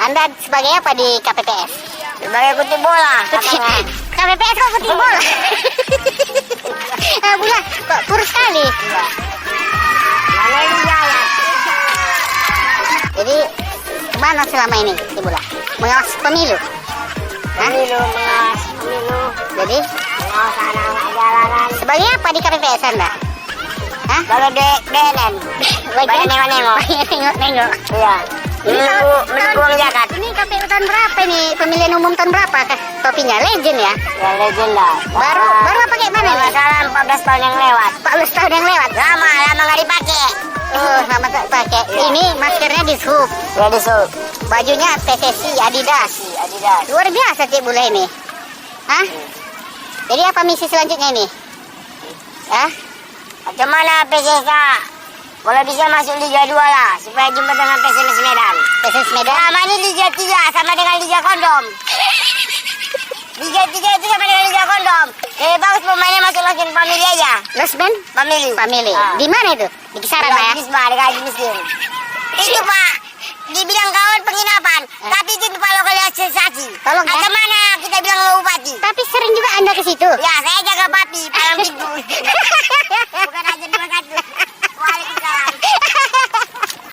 Anda sebagai apa di KPPS? Sebagai kutip bola. KPPS kok kutip bola? Bola kok kurus sekali. Mana ini jalan? Jadi kemana selama ini kutip bola? Mengawas pemilu. Pemilu, mengawas pemilu. Jadi Mengawas anak-anak jalanan. sebagai apa di KPPS Anda? Hah? Kalau BNN. Banyak nengok-nengok. Nengok. Iya. Ini Menunggu uang zakat. Ini KPU tahun berapa nih? Pemilihan umum tahun berapa? Topinya legend ya? Ya legenda. Baru apa kayak mana nih? Salah 14 tahun yang lewat. 14 tahun yang lewat. Lama nggak dipakai. Oh, lama tak pakai. Ini maskernya di sub. Ya disuk. Bajunya PSSI Adidas. Adidas. Luar biasa Cik Bule ini. Hah? Jadi apa misi selanjutnya ini? Hah? Macam mana PSSK? Kalau bisa masuk Liga 2 lah, supaya jumpa dengan PSMS Medan. PSS Medan. Sama ini Liga 3 sama dengan Liga Kondom. Liga 3 itu sama dengan Liga Kondom. Bagus pemainnya masuk langsung family aja. Losmen? Family. Family. Ah. Di mana itu? Di kisaran Pak ya? Gisma, di Gaji Miskin. Itu Pak, dibilang kawan penginapan, tapi itu Pak lokalisasi. Tolong ya. Atau mana kita bilang sama bupati? Tapi sering juga Anda ke situ. Ya, saya jaga papi, palang pintu.